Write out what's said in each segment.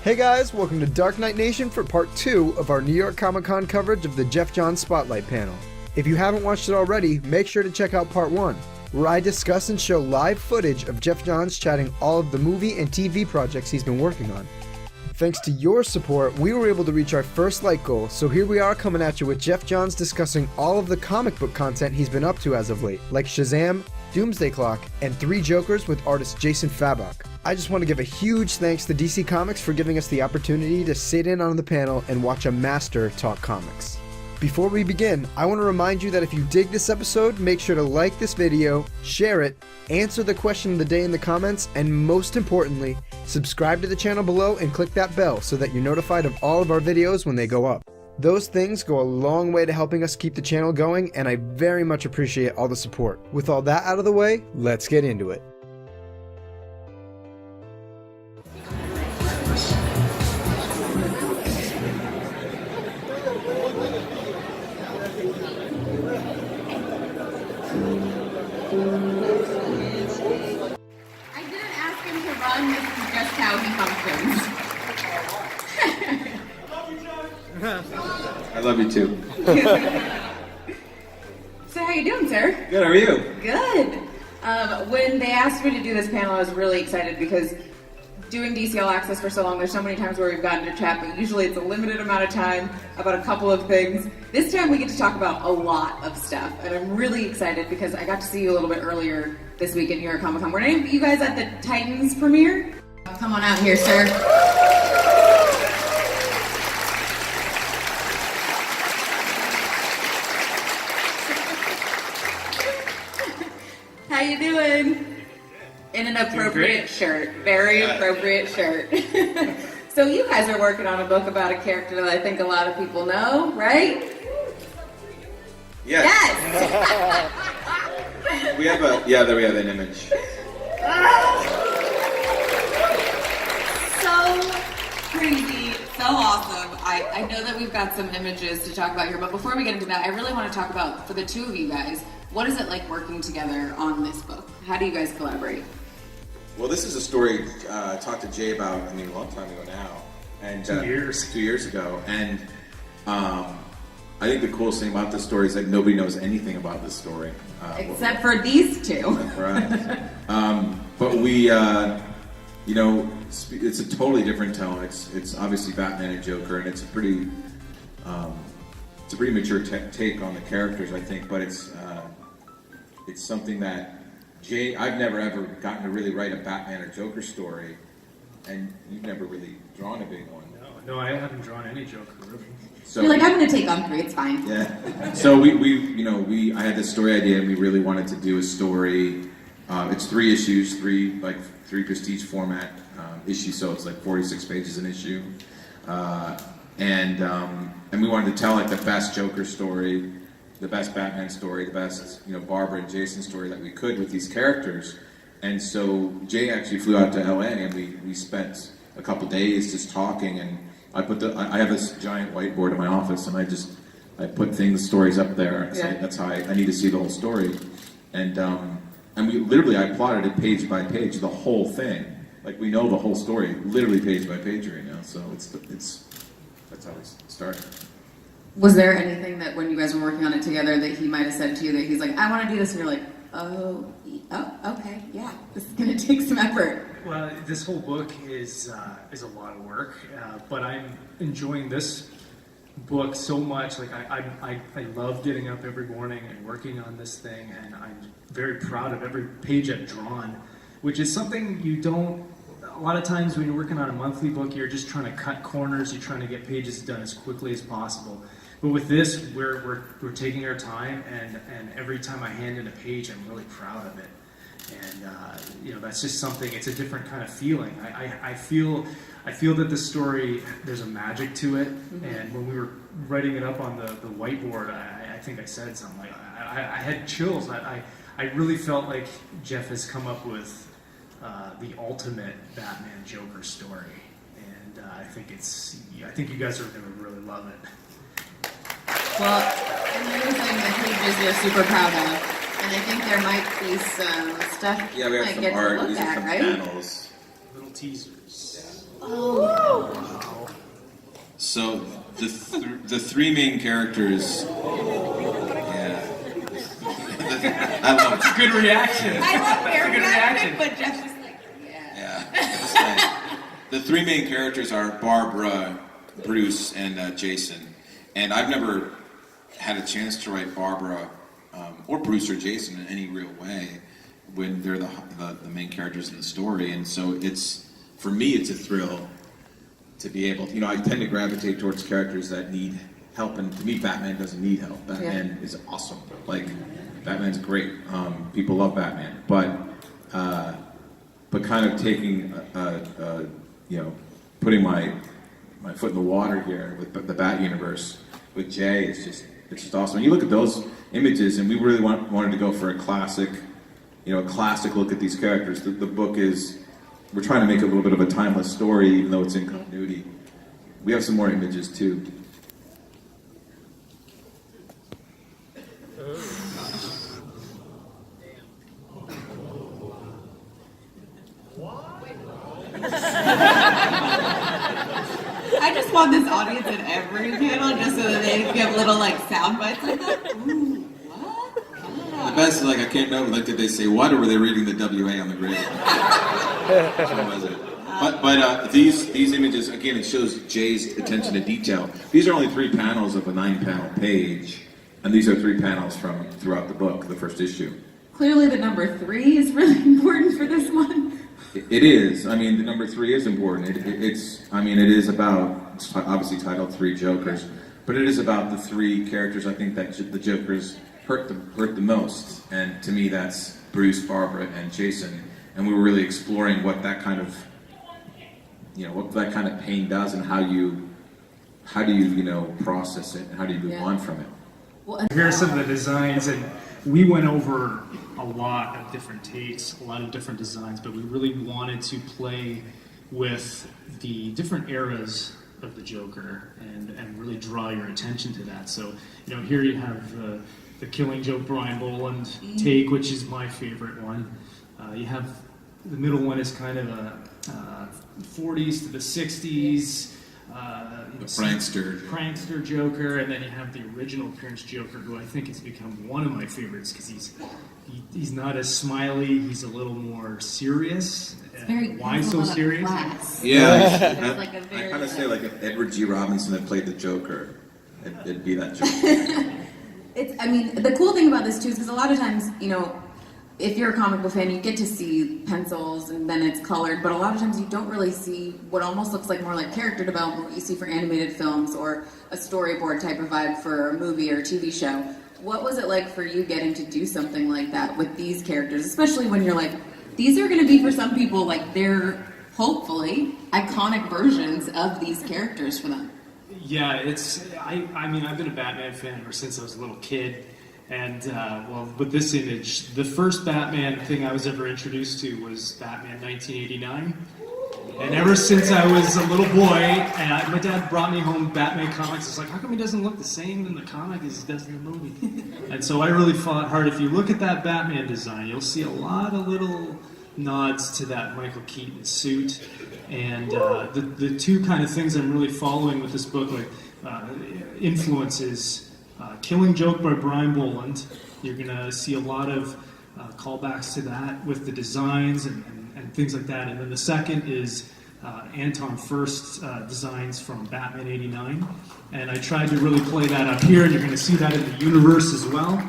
Hey guys, welcome to Dark Knight Nation for part 2 of our New York Comic Con coverage of the Geoff John Spotlight panel. If you haven't watched it already, make sure to check out part 1, where I discuss and show live footage of Geoff Johns chatting all of the movie and TV projects he's been working on. Thanks to your support, we were able to reach our first like goal, so here we are coming at you with Geoff Johns discussing all of the comic book content he's been up to as of late, like Shazam, Doomsday Clock, and 3 Jokers with artist Ja'son Fabok. I just want to give a huge thanks to DC Comics for giving us the opportunity to sit in on the panel and watch a master talk comics. Before we begin, I want to remind you that if you dig this episode, make sure to like this video, share it, answer the question of the day in the comments, and most importantly, subscribe to the channel below and click that bell so that you're notified of all of our videos when they go up. Those things go a long way to helping us keep the channel going, and I very much appreciate all the support. With all that out of the way, let's get into it. Just how he functions. I love you too. So how you doing, sir? Good, how are you? Good. When they asked me to do this panel, I was really excited because doing DCL Access for so long, there's so many times where we've gotten to chat, but usually it's a limited amount of time about a couple of things. This time we get to talk about a lot of stuff, and I'm really excited because I got to see you a little bit earlier this week at New York Comic Con. Were any of you guys at the Titans premiere? Come on out here, sir. How you doing? In an appropriate shirt. Very appropriate shirt. So you guys are working on a book about a character that I think a lot of people know, right? Yes. We have there we have an image. Crazy, so awesome. I know that we've got some images to talk about here, but before we get into that, I really want to talk about, for the two of you guys, what is it like working together on this book? How do you guys collaborate? Well, this is a story I talked to Jay about, a long time ago now. And 2 years ago. And I think the coolest thing about this story is that nobody knows anything about this story. Except for these two. Right. But we, it's a totally different tone. It's obviously Batman and Joker, and it's a pretty mature take on the characters, I think. But it's something that I've never ever gotten to really write a Batman or Joker story, and you've never really drawn a big one. No, I haven't drawn any Joker really. So you're like, I'm going to take on 3. It's fine. Yeah. So I had this story idea, and we really wanted to do a story. It's 3 issues, 3 prestige format issues, so it's like 46 pages an issue, and we wanted to tell like the best Joker story, the best Batman story, the best Barbara and Jason story that we could with these characters. And so Jay actually flew out to LA, and we spent a couple days just talking. And I have this giant whiteboard in my office, and I put stories up there. Yeah. That's how I need to see the whole story. And I plotted it page by page, the whole thing. Like we know the whole story, literally page by page right now. So that's how we started. Was there anything that when you guys were working on it together that he might have said to you that he's like, I want to do this, and you're like, oh, okay, yeah, this is gonna take some effort. Well, this whole book is a lot of work, but I'm enjoying this book so much. Like I love getting up every morning and working on this thing, and I'm very proud of every page I've drawn, which is something you don't. A lot of times when you're working on a monthly book, you're just trying to cut corners. You're trying to get pages done as quickly as possible. But with this, we're taking our time, and every time I hand in a page, I'm really proud of it. And that's just something. It's a different kind of feeling. I feel that the story, there's a magic to it. Mm-hmm. And when we were writing it up on the whiteboard, I think I said something like I had chills. I really felt like Geoff has come up with the ultimate Batman Joker story, and I think you guys are going to really love it. Well, and there was something the pages you're super proud of, and I think there might be some stuff we have might some get art, to look these are at, some right? panels. Little teasers. So the three main characters. Yeah. I love it. Good reaction. I love That's a good reaction. but Jeff's just like, yeah. Yeah. It's like, the three main characters are Barbara, Bruce, and Ja'son. And I've never had a chance to write Barbara or Bruce or Ja'son in any real way when they're the main characters in the story. And so for me, it's a thrill to be able to, I tend to gravitate towards characters that need help. And to me, Batman doesn't need help. Batman is awesome. Like, Batman's great. People love Batman. But kind of taking, putting my foot in the water here with the Bat universe with Jay, it's just awesome. And you look at those images, and we really wanted to go for a classic look at these characters. The book we're trying to make a little bit of a timeless story, even though it's in continuity. We have some more images too. I just want this audience at every panel just so that they give little sound bites like that. Ooh, what? The best is I can't know, did they say what, or were they reading the WA on the grid? So was it? But these images, again, it shows Jay's attention to detail. These are only 3 panels of a 9-panel page, and these are 3 panels from throughout the book, the first issue. Clearly the number 3 is really important for this one. It is. I mean, the number 3 is important. It is about, it's obviously titled 3 Jokers, but it is about the 3 characters I think that the Jokers hurt the most. And to me, that's Bruce, Barbara, and Ja'son. And we were really exploring what that kind of, what that kind of pain does, and how do you process it, and how do you move on from it. Well, Here are some of the designs, and we went over a lot of different takes, a lot of different designs, but we really wanted to play with the different eras of the Joker and really draw your attention to that. So, here you have the Killing Joke Brian Boland take, which is my favorite one. You have the middle one is kind of a 40s to the 60s. The prankster Joker, and then you have the original appearance Joker, who I think has become one of my favorites because he's not as smiley. He's a little more serious. Why so serious? Yeah, I kind of say if Edward G. Robinson had played the Joker, it'd be that Joker. The cool thing about this too is because a lot of times, if you're a comic book fan, you get to see pencils and then it's colored, but a lot of times you don't really see what almost looks more like character development, what you see for animated films or a storyboard type of vibe for a movie or a TV show. What was it like for you getting to do something like that with these characters, especially when you're these are going to be for some people, they're hopefully iconic versions of these characters for them? Yeah, I've been a Batman fan ever since I was a little kid. And, with this image, the first Batman thing I was ever introduced to was Batman 1989. And ever since I was a little boy, my dad brought me home Batman comics. It's how come he doesn't look the same in the comic as he does in the movie? And so I really fought hard. If you look at that Batman design, you'll see a lot of little nods to that Michael Keaton suit. And the 2 kind of things I'm really following with this book, influences... Killing Joke by Brian Boland. You're going to see a lot of callbacks to that with the designs and things like that. And then the second is Anton Furst's designs from Batman 89. And I tried to really play that up here, and you're going to see that in the universe as well.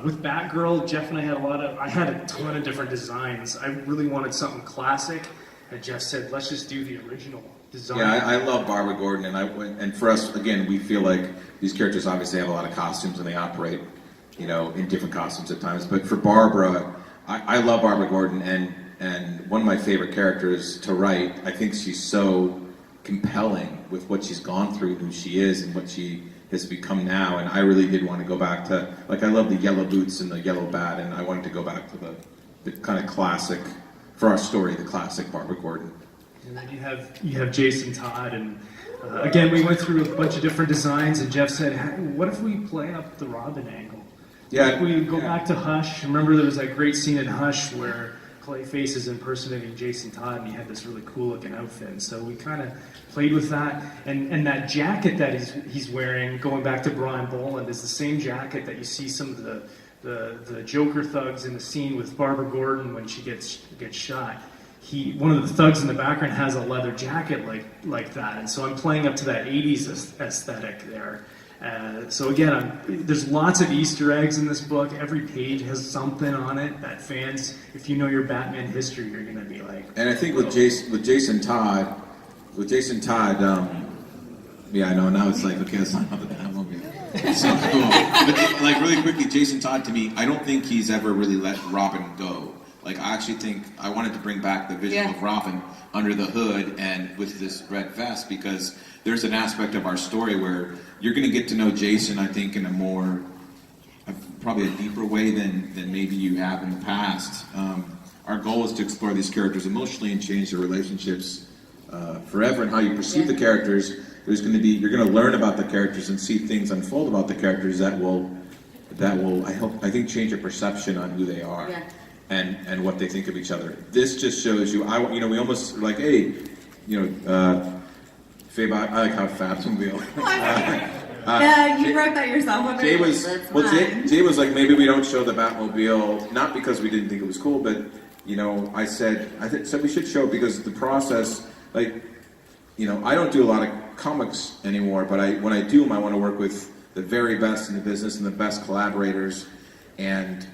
With Batgirl, Jeff and I had a ton of different designs. I really wanted something classic, and Jeff said, let's just do the original design. Yeah, I love Barbara Gordon, and for us, again, we feel like these characters obviously have a lot of costumes and they operate, in different costumes at times. But for Barbara, I love Barbara Gordon, and one of my favorite characters to write. I think she's so compelling with what she's gone through, who she is, and what she has become now. And I really did want to go back to, I love the yellow boots and the yellow bat, and I wanted to go back to the kind of classic, for our story, the classic Barbara Gordon. And then you have Jason Todd, and again, we went through a bunch of different designs, and Jeff said, hey, what if we play up the Robin angle? Yeah. If we go back to Hush, remember there was that great scene in Hush where Clayface is impersonating Ja'son Todd, and he had this really cool looking outfit. And so we kind of played with that. And that jacket that he's wearing, going back to Brian Boland, is the same jacket that you see some of the Joker thugs in the scene with Barbara Gordon when she gets shot. One of the thugs in the background has a leather jacket like that, and so I'm playing up to that 80s aesthetic there. So again, there's lots of Easter eggs in this book. Every page has something on it that fans, if you know your Batman history, you're going to be like. And I think with Ja'son Todd, yeah, I know now it's like, okay, that's not how the Batmobile. So cool. But like really quickly, Ja'son Todd to me, I don't think he's ever really let Robin go. Like I actually think I wanted to bring back the vision of Robin under the hood and with this red vest, because there's an aspect of our story where you're going to get to know Ja'son, I think, in a more, probably a deeper way than maybe you have in the past. Our goal is to explore these characters emotionally and change their relationships forever, and how you perceive the characters. You're going to learn about the characters and see things unfold about the characters that will I think change your perception on who they are. Yeah. And what they think of each other. This just shows you. We almost like, hey, Fabok. I like how Fabsmobile. Yeah, you wrote that yourself. Jay was like, maybe we don't show the Batmobile, not because we didn't think it was cool, but I said we should show it because the process, I don't do a lot of comics anymore, but when I do them, I want to work with the very best in the business and the best collaborators, and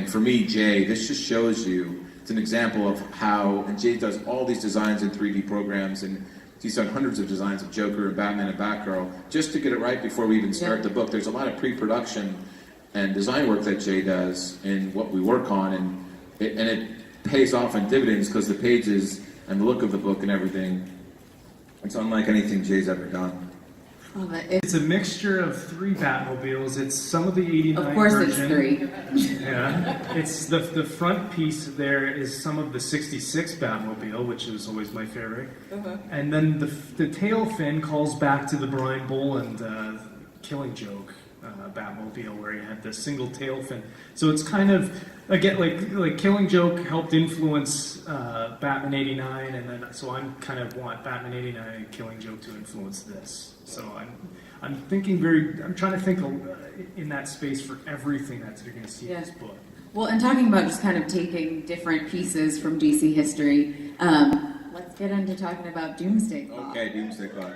for me, Jay, this just shows you, it's an example of how, and Jay does all these designs in 3D programs, and he's done hundreds of designs of Joker and Batman and Batgirl, just to get it right before we even start the book. There's a lot of pre-production and design work that Jay does in what we work on, and it pays off in dividends because the pages and the look of the book and everything, it's unlike anything Jay's ever done. It's a mixture of 3 Batmobiles. It's some of the 89 Of course version. it's 3. Yeah. It's the front piece there is some of the 66 Batmobile, which is always my favorite. Uh-huh. And then the tail fin calls back to the Brian Boland Killing Joke Batmobile, where you had the single tail fin. So it's kind of, again, like Killing Joke helped influence Batman 89, and then so I'm kind of want Batman 89 and Killing Joke to influence this. So I'm trying to think in that space for everything that you're going to see in this book. Well, and talking about just kind of taking different pieces from DC history, let's get into talking about Doomsday Clock. Okay, Doomsday Clock.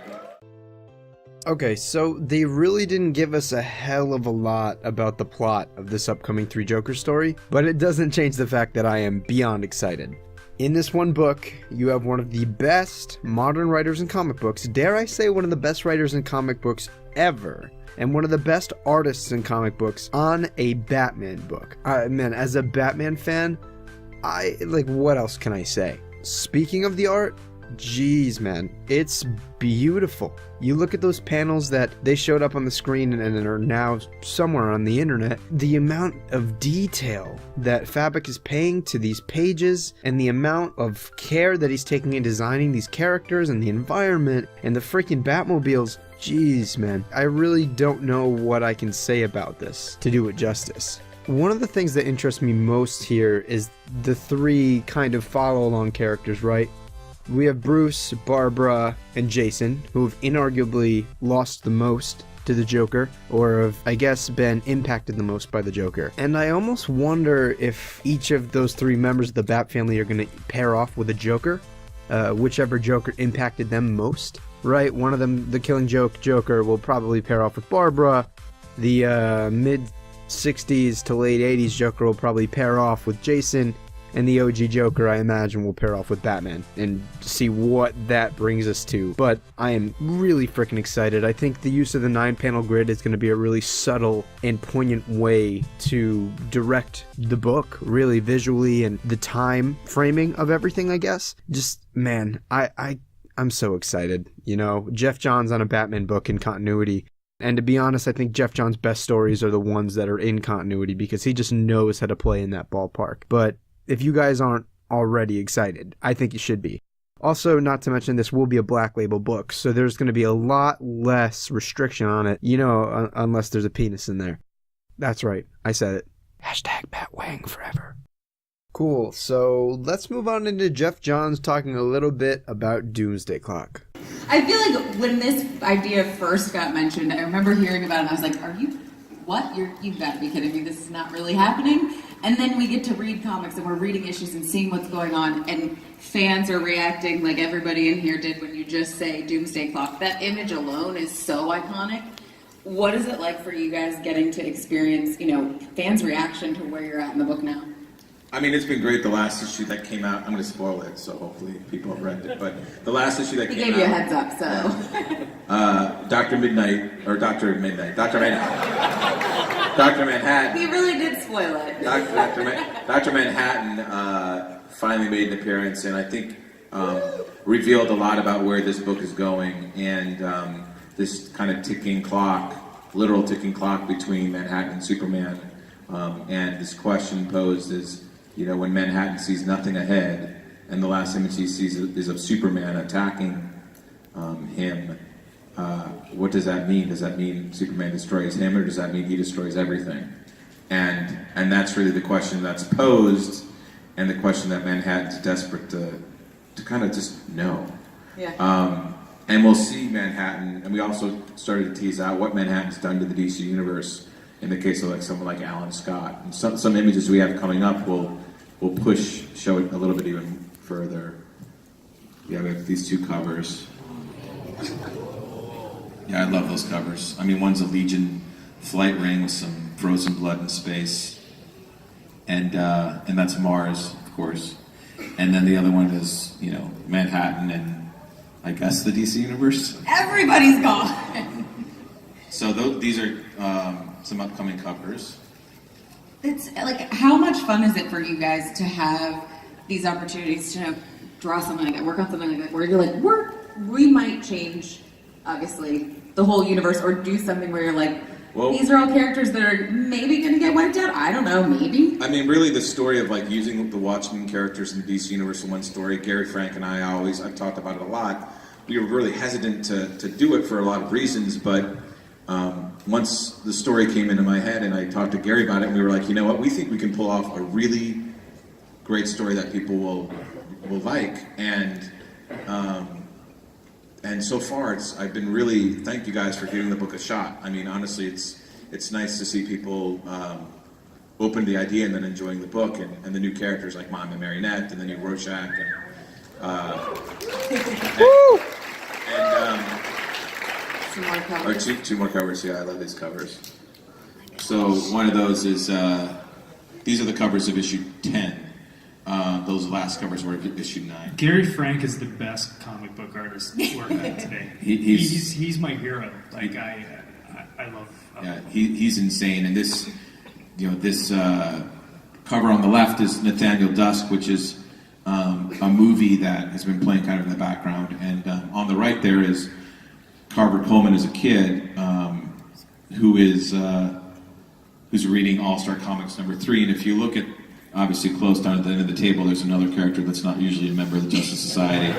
Okay, so they really didn't give us a hell of a lot about the plot of this upcoming 3 Joker story, but it doesn't change the fact that I am beyond excited. In this one book, you have one of the best modern writers in comic books, dare I say one of the best writers in comic books ever, and one of the best artists in comic books on a Batman book. Man, as a Batman fan, what else can I say? Speaking of the art, jeez, man, it's beautiful. You look at those panels that they showed up on the screen and are now somewhere on the internet. The amount of detail that Fabok is paying to these pages and the amount of care that he's taking in designing these characters and the environment and the freaking Batmobiles. Jeez, man, I really don't know what I can say about this to do it justice. One of the things that interests me most here is the 3 kind of follow-along characters, right? We have Bruce, Barbara, and Ja'son, who have inarguably lost the most to the Joker, or have, I guess, been impacted the most by the Joker. And I almost wonder if each of those 3 members of the Bat family are going to pair off with a Joker, whichever Joker impacted them most, right? One of them, the Killing Joke Joker, will probably pair off with Barbara. The mid-60s to late 80s Joker will probably pair off with Ja'son. And the OG Joker, I imagine, will pair off with Batman and see what that brings us to. But I am really freaking excited. I think the use of the 9-panel grid is going to be a really subtle and poignant way to direct the book, really visually, and the time framing of everything, I guess. Just, man, I'm so excited. Geoff Johns on a Batman book in continuity. And to be honest, I think Geoff Johns' best stories are the ones that are in continuity because he just knows how to play in that ballpark. But if you guys aren't already excited, I think you should be. Also, not to mention, this will be a Black Label book, so there's going to be a lot less restriction on it, unless there's a penis in there. That's right, I said it. #BatWang forever. Cool. So let's move on into Geoff Johns talking a little bit about Doomsday Clock. I feel like when this idea first got mentioned, I remember hearing about it and I was like, are you, what? You've got to be kidding me. This is not really happening. And then we get to read comics and we're reading issues and seeing what's going on, and fans are reacting like everybody in here did when you just say Doomsday Clock. That image alone is so iconic. What is it like for you guys getting to experience, fans' reaction to where you're at in the book now? I mean, it's been great. The last issue that came out, I'm going to spoil it, so hopefully people have read it. But the last issue that He came out... gave you a heads up, so... Dr. Manhattan... He really did spoil it. Dr. Manhattan finally made an appearance, and I think revealed a lot about where this book is going, and this kind of ticking clock, literal ticking clock between Manhattan and Superman. And this question posed is, when Manhattan sees nothing ahead, and the last image he sees is of Superman attacking him, what does that mean? Does that mean Superman destroys him, or does that mean he destroys everything? And that's really the question that's posed, and the question that Manhattan's desperate to kind of just know. Yeah. And we'll see Manhattan, and we also started to tease out what Manhattan's done to the DC universe in the case of like someone like Alan Scott. And some images we have coming up will show it a little bit even further. Yeah, we have these two covers. Yeah, I love those covers. I mean, one's a Legion flight ring with some frozen blood in space, and that's Mars, of course. And then the other one is, Manhattan and I guess the DC universe. Everybody's gone. So these are some upcoming covers. It's like, how much fun is it for you guys to have these opportunities to draw something like that, work on something like that, where you're like, we might change, obviously, the whole universe, or do something where you're like, these are all characters that are maybe going to get wiped out. I don't know, maybe. I mean, really, the story of like using the Watchmen characters in the DC universe in one story. Gary Frank and I've talked about it a lot. We were really hesitant to do it for a lot of reasons, but once the story came into my head and I talked to Gary about it, and we were like, you know what, we think we can pull off a really great story that people will like, and so far I've been really, thank you guys for giving the book a shot. I mean, honestly, it's nice to see people open to the idea and then enjoying the book, and the new characters like Mom and Marionette and the new Rorschach two more covers. Yeah, I love these covers. So one of those is these are the covers of issue 10. Those last covers were issue 9. Gary Frank is the best comic book artist working on today. He's my hero. Like I love. Yeah, he's insane. And this cover on the left is Nathaniel Dusk, which is a movie that has been playing kind of in the background. And on the right there is Carver Pullman as a kid, who's reading All-Star Comics number 3. And if you look at, obviously close down at the end of the table, there's another character that's not usually a member of the Justice Society.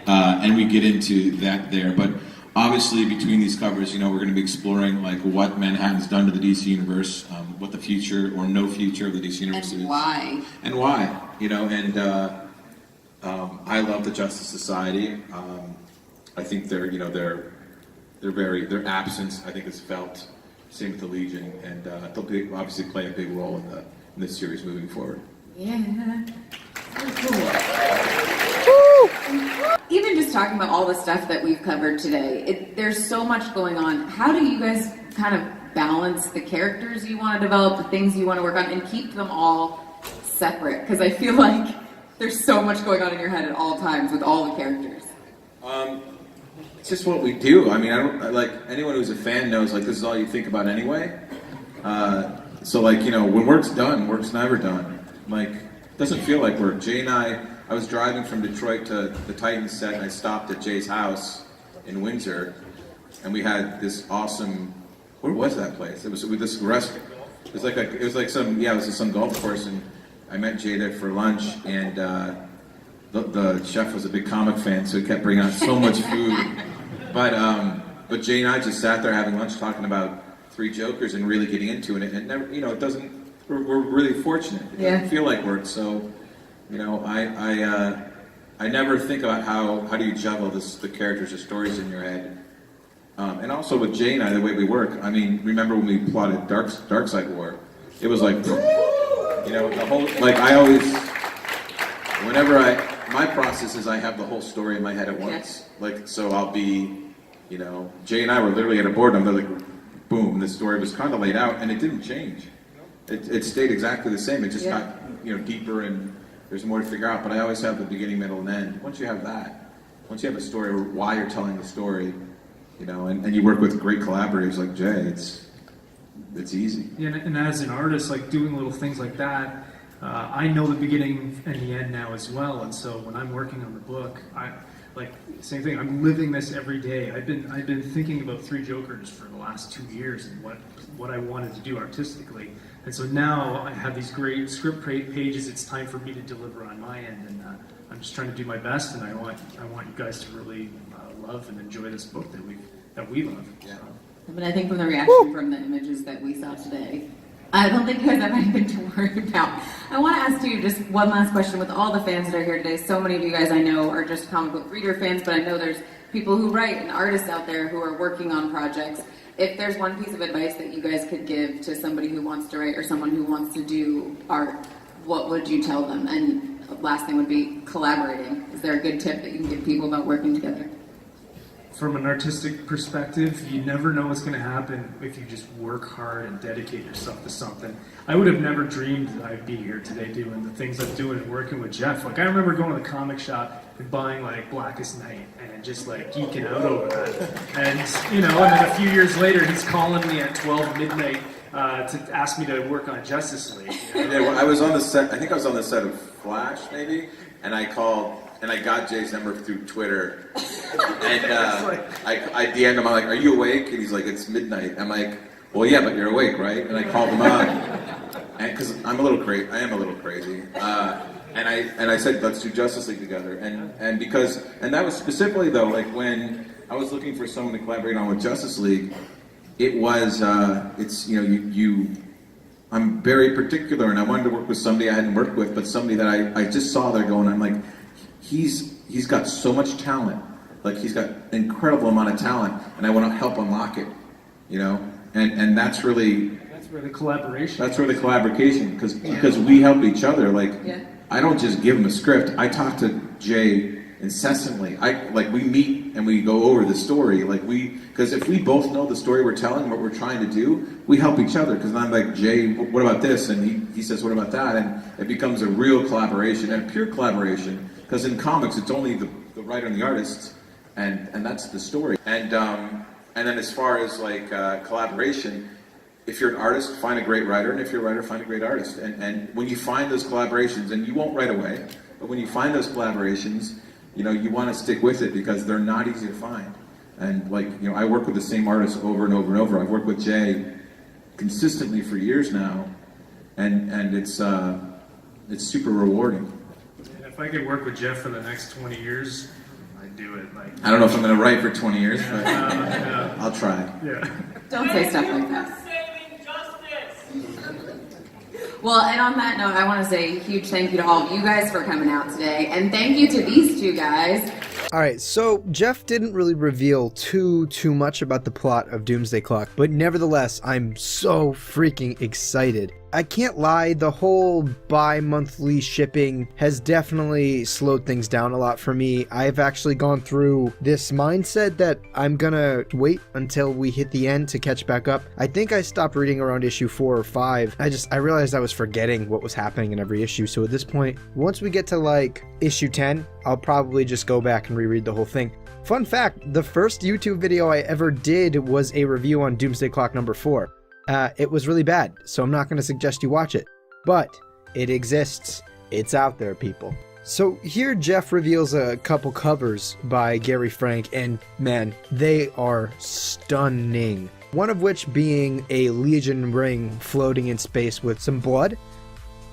And we get into that there. But obviously between these covers, we're going to be exploring like what Manhattan's done to the DC universe, what the future or no future of the DC universe is. And why. I love the Justice Society. I think their absence, I think, is felt. Same with the Legion, and they'll obviously play a big role in this series moving forward. Yeah, very cool. Even just talking about all the stuff that we've covered today, there's so much going on. How do you guys kind of balance the characters you want to develop, the things you want to work on, and keep them all separate? Because I feel like there's so much going on in your head at all times with all the characters. It's just what we do. I mean, like anyone who's a fan knows, like, this is all you think about anyway. So like, when work's done, work's never done. Like, it doesn't feel like work. Jay and I was driving from Detroit to the Titans set, and I stopped at Jay's house in Windsor, and we had this awesome, where was that place? It was with this restaurant. It was some golf course, and I met Jay there for lunch, and the chef was a big comic fan, so he kept bringing out so much food. But Jay and I just sat there having lunch talking about 3 Jokers and really getting into it. And never, it doesn't we're really fortunate. It Yeah. doesn't feel like work. So, you know, I never think about how do you juggle the characters, the stories in your head. And also with Jay and I, the way we work. I mean, remember when we plotted Dark Side War? It was like, you know, the whole, like I always, whenever my process is I have the whole story in my head at once. Like, so I'll be, you know, Jay and I were literally at a board and I'm like, boom, the story was kind of laid out and it didn't change. It stayed exactly the same. It just got, you know, deeper and there's more to figure out. But I always have the beginning, middle, and end. Once you have that, once you have a story or why you're telling the story, you know, and you work with great collaborators like Jay, it's easy. Yeah, and as an artist, like doing little things like that, I know the beginning and the end now as well. And so when I'm working on the book, like same thing. I'm living this every day. I've been thinking about Three Jokers for the last 2 years and what I wanted to do artistically. And so now I have these great script pages. It's time for me to deliver on my end, and I'm just trying to do my best. And I want you guys to really love and enjoy this book that we love. Yeah. So. But I think from the reaction from the images that we saw today, I don't think you guys have anything to worry about. I want to ask you just one last question with all the fans that are here today. So many of you guys I know are just comic book reader fans, but I know there's people who write and artists out there who are working on projects. If there's one piece of advice that you guys could give to somebody who wants to write or someone who wants to do art, what would you tell them? And the last thing would be collaborating. Is there a good tip that you can give people about working together? From an artistic perspective, you never know what's going to happen if you just work hard and dedicate yourself to something. I would have never dreamed that I'd be here today doing the things I'm doing and working with Geoff. Like, I remember going to the comic shop and buying, like, Blackest Night and just, like, geeking out over that. And, you know, and then a few years later, he's calling me at 12 midnight to ask me to work on Justice League. You know? Yeah, well, I was on the set, I think I was on the set of Flash, maybe, and I called, and I got Jay's number through Twitter, and I DM'd him, I'm like, are you awake? And he's like, it's midnight. I'm like, well, yeah, but you're awake, right? And I called him up, because I am a little crazy, and I said, let's do Justice League together, and that was specifically, though, like, when I was looking for someone to collaborate on with Justice League, it was, it's, you know, I'm very particular, and I wanted to work with somebody I hadn't worked with, but somebody that I just saw there going, I'm like, he's got so much talent, like he's got an incredible amount of talent, and I want to help unlock it, you know, and that's where the collaboration. That's where the collaboration, because we help each other. Like, I don't just give him a script. I talk to Jay incessantly. We meet and we go over the story. Because if we both know the story we're telling, what we're trying to do, we help each other. Because I'm like, Jay, what about this? And he says, what about that? And it becomes a real collaboration and a pure collaboration. Because in comics, it's only the writer and the artist, and that's the story. And then as far as like collaboration, if you're an artist, find a great writer, and if you're a writer, find a great artist. And when you find those collaborations, and you won't right away, but when you find those collaborations, you know, you want to stick with it because they're not easy to find. And like, you know, I work with the same artists over and over and over. I've worked with Jay consistently for years now, and it's super rewarding. If I could work with Geoff for the next 20 years, I'd do it. I don't know if I'm going to write for 20 years, but no. I'll try. Yeah. Don't say stuff like that. Well, and on that note, I want to say a huge thank you to all of you guys for coming out today, and thank you to these two guys. All right, so Geoff didn't really reveal too much about the plot of Doomsday Clock, but nevertheless, I'm so freaking excited. I can't lie, the whole bi-monthly shipping has definitely slowed things down a lot for me. I've actually gone through this mindset that I'm gonna wait until we hit the end to catch back up. I think I stopped reading around issue 4 or 5. I realized I was forgetting what was happening in every issue, so at this point, once we get to like issue 10, I'll probably just go back and reread the whole thing. Fun fact, the first YouTube video I ever did was a review on Doomsday Clock number 4. It was really bad, so I'm not going to suggest you watch it. But it exists. It's out there, people. So here Geoff reveals a couple covers by Gary Frank, and man, they are stunning. One of which being a Legion ring floating in space with some blood.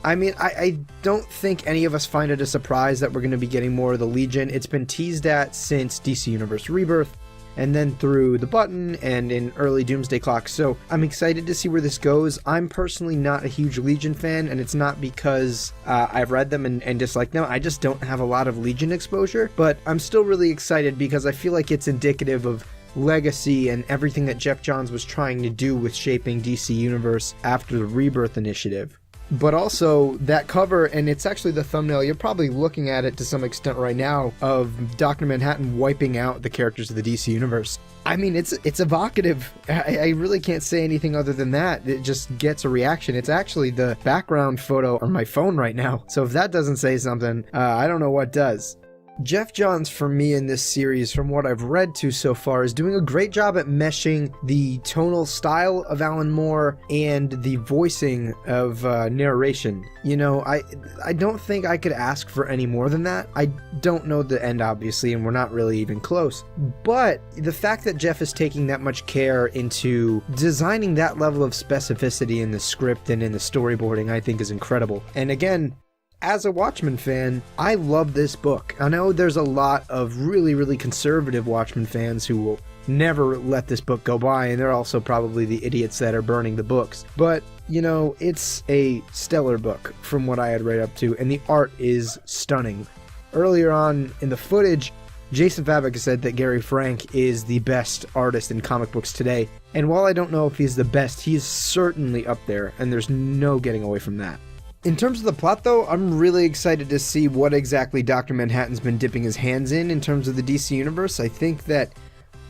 I mean, I don't think any of us find it a surprise that we're going to be getting more of the Legion. It's been teased at since DC Universe Rebirth. and then through The Button and in early Doomsday Clock. So I'm excited to see where this goes. I'm personally not a huge Legion fan, and it's not because I've read them and dislike them. I just don't have a lot of Legion exposure, but I'm still really excited because I feel like it's indicative of legacy and everything that Geoff Johns was trying to do with shaping DC Universe after the Rebirth Initiative. But also that cover, and it's actually the thumbnail, you're probably looking at it to some extent right now, of Dr. Manhattan wiping out the characters of the DC Universe. I mean, it's evocative. I really can't say anything other than that. It just gets a reaction. It's actually the background photo on my phone right now. So if that doesn't say something, I don't know what does. Geoff Johns, for me in this series, from what I've read to so far, is doing a great job at meshing the tonal style of Alan Moore and the voicing of narration. You know, I don't think I could ask for any more than that. I don't know the end, obviously, and we're not really even close. But the fact that Geoff is taking that much care into designing that level of specificity in the script and in the storyboarding, I think is incredible. And again, as a Watchmen fan, I love this book. I know there's a lot of really, really conservative Watchmen fans who will never let this book go by, and they're also probably the idiots that are burning the books. But, you know, it's a stellar book from what I had read up to, and the art is stunning. Earlier on in the footage, Ja'son Fabok said that Gary Frank is the best artist in comic books today, and while I don't know if he's the best, he's certainly up there, and there's no getting away from that. In terms of the plot, though, I'm really excited to see what exactly Dr. Manhattan's been dipping his hands in terms of the DC Universe. I think that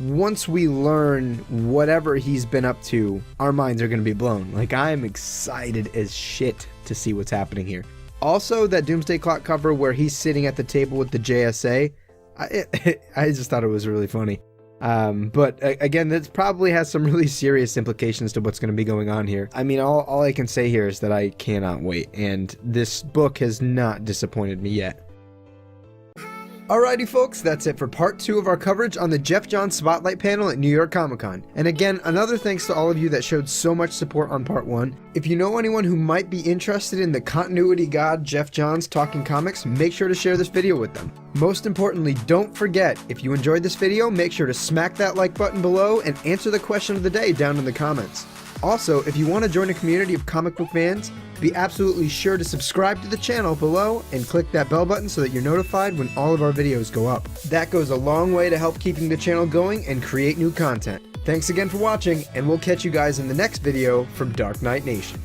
once we learn whatever he's been up to, our minds are going to be blown. Like, I'm excited as shit to see what's happening here. Also, that Doomsday Clock cover where he's sitting at the table with the JSA, I just thought it was really funny. But again, this probably has some really serious implications to what's going to be going on here. I mean, all I can say here is that I cannot wait, and this book has not disappointed me yet. Alrighty folks, that's it for part 2 of our coverage on the Geoff Johns Spotlight panel at New York Comic Con. And again, another thanks to all of you that showed so much support on part 1. If you know anyone who might be interested in the continuity god Geoff Johns talking comics, make sure to share this video with them. Most importantly, don't forget, if you enjoyed this video, make sure to smack that like button below and answer the question of the day down in the comments. Also, if you want to join a community of comic book fans, be absolutely sure to subscribe to the channel below and click that bell button so that you're notified when all of our videos go up. That goes a long way to help keeping the channel going and create new content. Thanks again for watching, and we'll catch you guys in the next video from Dark Knight Nation.